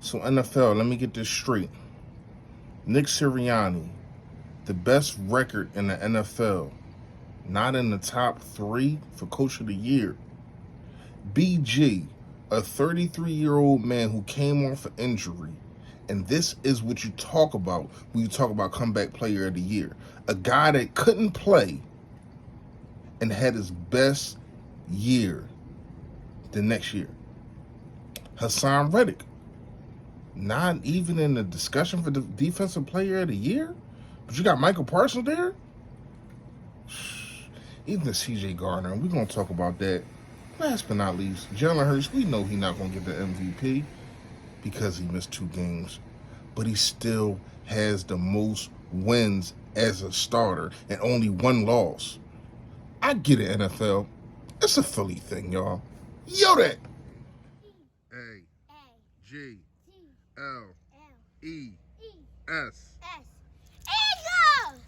So NFL, let me get this straight. Nick Sirianni, the best record in the NFL, not in the top 3 for Coach of the Year. BG, a 33-year-old man who came off an injury. And this is what you talk about when you talk about comeback player of the year. A guy that couldn't play and had his best year the next year. Hassan Reddick, not even in the discussion for the defensive player of the year. But you got Michael Parsons there. Even CJ Gardner, and we're going to talk about that. Last but not least, Jalen Hurts, we know he's not going to get the MVP because he missed 2 games. But he still has the most wins as a starter and only 1 loss. I get it, NFL. It's a Philly thing, y'all. Yo, that. A-G-L-E-S. Eagles! Eagles!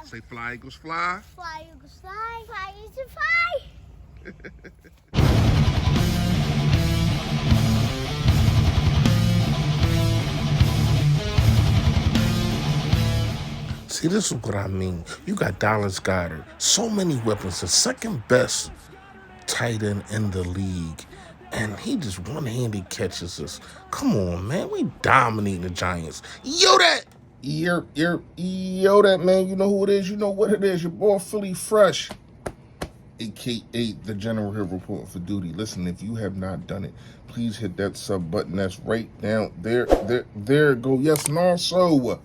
Say fly, Eagles, fly. Fly, Eagles, fly. Fly, Eagles, fly. See, this is what I mean. You got Dallas Goedert, so many weapons, the second best tight end in the league, and he just one-handed catches us. Come on, man, we dominating the Giants. Yo, that! Yo, that, man, you know who it is, you know what it is, your boy Philly Fresh, aka the General here reporting for duty. Listen, if you have not done it, please hit that sub button that's right down there it go. Yes, and also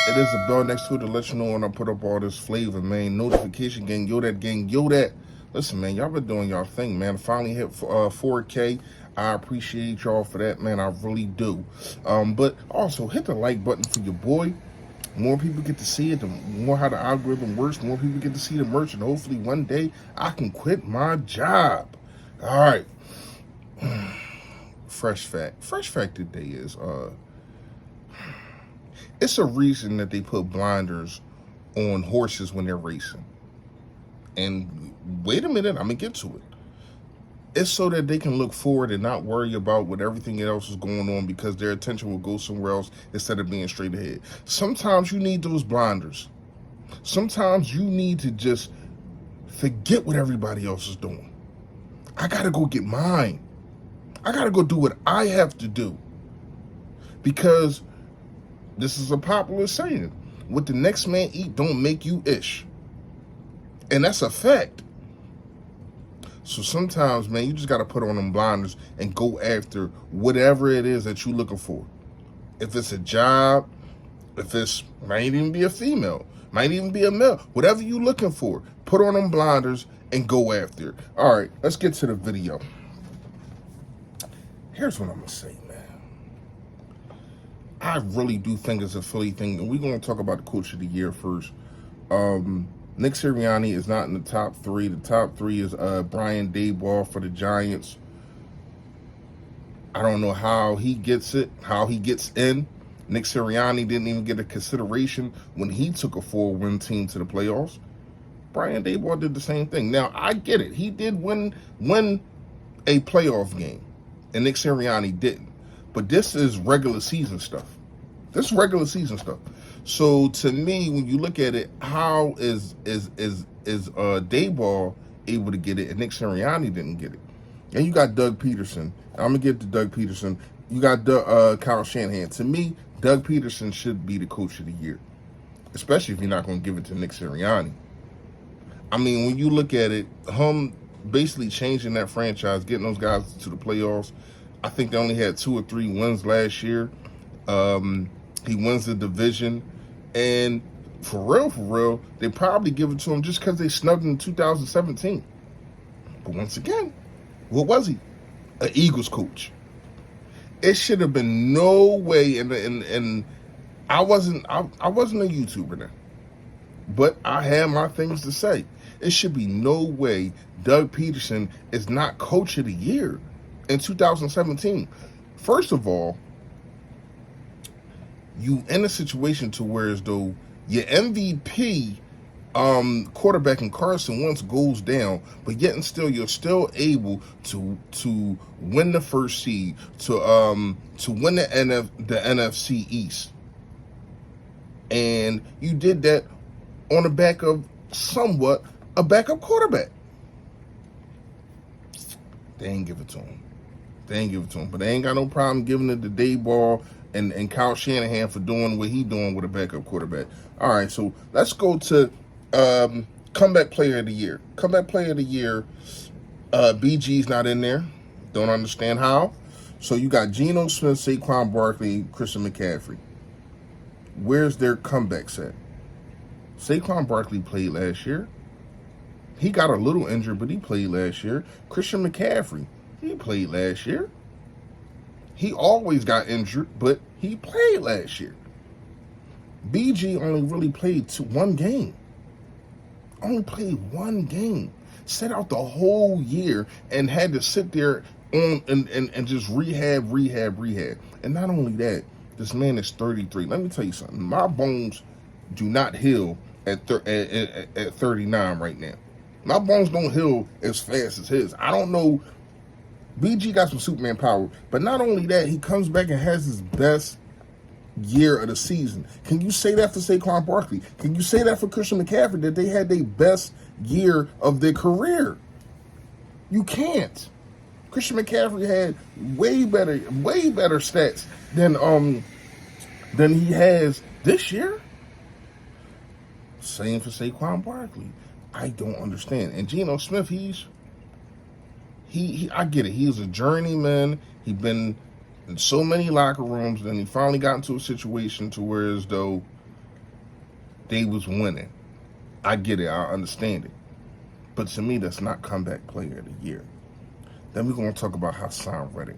it is a bell next to it to let you know when I put up all this flavor, man. Notification gang, yo that. Listen, man, y'all been doing y'all thing, man. Finally hit 4K. I appreciate y'all for that, man. I really do. But also, hit the like button for your boy. More people get to see it, the more how the algorithm works, more people get to see the merch, and hopefully one day I can quit my job. All right. Fresh fact today is, it's a reason that they put blinders on horses when they're racing. And wait a minute, I'm going to get to it. It's so that they can look forward and not worry about what everything else is going on, because their attention will go somewhere else instead of being straight ahead. Sometimes you need those blinders. Sometimes you need to just forget what everybody else is doing. I got to go get mine. I got to go do what I have to do. Because this is a popular saying. What the next man eat don't make you ish. And that's a fact. So sometimes, man, you just got to put on them blinders and go after whatever it is that you're looking for. If it's a job, if it's, might even be a female, might even be a male, whatever you're looking for, put on them blinders and go after it. All right, let's get to the video. Here's what I'm going to say, man. I really do think it's a Philly thing, and we're going to talk about the Coach of the Year first. Nick Sirianni is not in the top 3. The top 3 is Brian Daboll for the Giants. I don't know how he gets it, how he gets in. Nick Sirianni didn't even get a consideration when he took a 4-win team to the playoffs. Brian Daboll did the same thing. Now, I get it. He did win a playoff game, and Nick Sirianni didn't. But this is regular season stuff. This is regular season stuff. So to me, when you look at it, how is Daboll able to get it and Nick Sirianni didn't get it? And you got Doug Peterson. I'm gonna get to Doug Peterson. You got Kyle Shanahan. To me, Doug Peterson should be the Coach of the Year, especially if you're not gonna give it to Nick Sirianni. I mean, when you look at it, him basically changing that franchise, getting those guys to the playoffs. I think they only had 2 or 3 wins last year. He wins the division. And for real, they probably give it to him just because they snubbed in 2017. But once again, what was he? An Eagles coach. It should have been no way, and I wasn't a YouTuber then, but I had my things to say. It should be no way Doug Peterson is not Coach of the Year in 2017. First of all, you in a situation to where as though your MVP quarterback in Carson Wentz goes down, but yet and still you're still able to win the first seed, to win the NFC East, and you did that on the back of somewhat a backup quarterback. They ain't give it to him. But they ain't got no problem giving it to Dayball and Kyle Shanahan for doing what he doing with a backup quarterback. All right, so let's go to comeback player of the year. Comeback player of the year, BG's not in there. Don't understand how. So you got Geno Smith, Saquon Barkley, Christian McCaffrey. Where's their comebacks at? Saquon Barkley played last year. He got a little injured, but he played last year. Christian McCaffrey, he played last year. He always got injured, but he played last year. BG only really played one game. Only played one game. Sat out the whole year and had to sit there on and just rehab. And not only that, this man is 33. Let me tell you something. My bones do not heal at 39 right now. My bones don't heal as fast as his. I don't know. BG got some Superman power, but not only that, he comes back and has his best year of the season. Can you say that for Saquon Barkley? Can you say that for Christian McCaffrey, that they had their best year of their career? You can't. Christian McCaffrey had way better stats than he has this year. Same for Saquon Barkley. I don't understand. And Geno Smith, I get it. He's a journeyman. He's been in so many locker rooms, and he finally got into a situation to where as though they was winning. I get it. I understand it. But to me, that's not comeback player of the year. Then we're going to talk about Hassan Reddick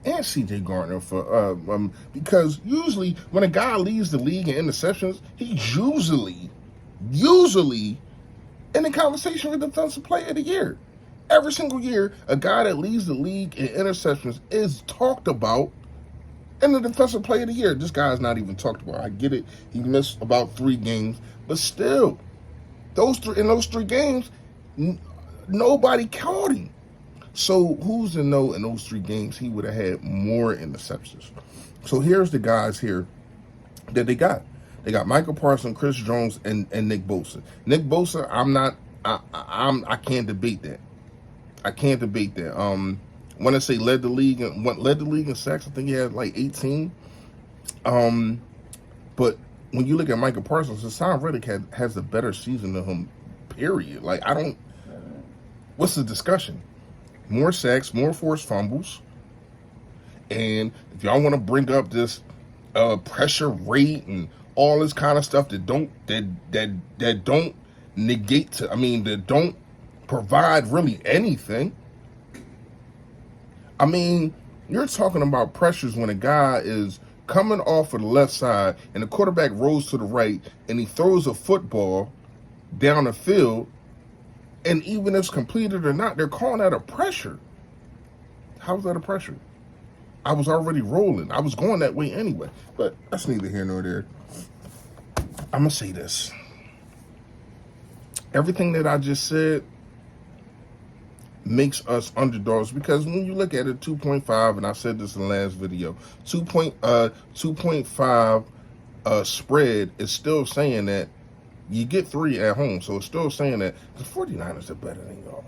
and CJ Gardner for because usually when a guy leads the league in interceptions, he's usually in the conversation for defensive player of the year. Every single year, a guy that leads the league in interceptions is talked about in the defensive player of the year. This guy is not even talked about. I get it. He missed about 3 games, but still, in those 3 games, nobody caught him. So who's to know in those 3 games he would have had more interceptions? So here's the guys here that they got. They got Michael Parsons, Chris Jones, and Nick Bosa. Nick Bosa, I can't debate that. I can't debate that. When I say led the league in sacks, I think he had like 18. But when you look at Michael Parsons, Hassan Reddick has a better season than him. Period. Like what's the discussion? More sacks, more forced fumbles, and if y'all want to bring up this pressure rate and all this kind of stuff that don't that don't provide really anything. I mean, you're talking about pressures when a guy is coming off of the left side and the quarterback rolls to the right and he throws a football down the field, and even if it's completed or not, they're calling that a pressure. How's that a pressure? I was already rolling. I was going that way anyway. But that's neither here nor there. I'm going to say this. Everything that I just said makes us underdogs, because when you look at it, 2.5, and I said this in the last video, 2.5 spread is still saying that you get 3 at home. So it's still saying that the 49ers are better than y'all.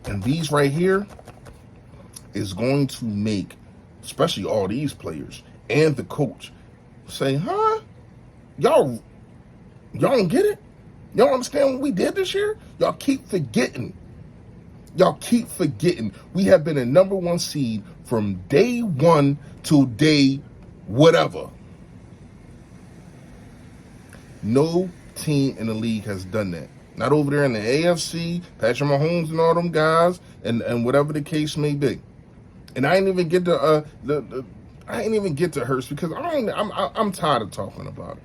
And these right here is going to make, especially all these players and the coach, say, huh? Y'all don't get it? Y'all understand what we did this year? Y'all keep forgetting. We have been a number 1 seed from day 1 to day whatever. No team in the league has done that. Not over there in the AFC, Patrick Mahomes and all them guys, and whatever the case may be. And I ain't even get to Hurts, because I'm tired of talking about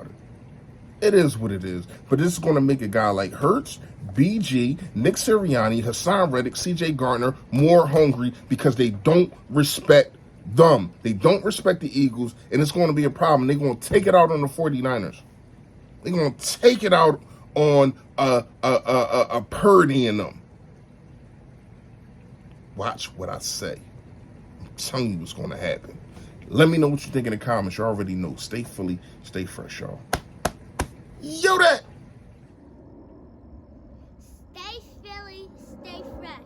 it. It is what it is. But this is going to make a guy like Hurts, BG, Nick Sirianni, Hassan Reddick, CJ Gardner more hungry, because they don't respect Dumb. They don't respect the Eagles, and it's going to be a problem. They're going to take it out on the 49ers. They're going to take it out on a Purdy and them. Watch what I say. I'm telling you what's going to happen. Let me know what you think in the comments. You already know. Stay Philly, stay fresh, y'all. Yo, that. Stay Philly, stay fresh.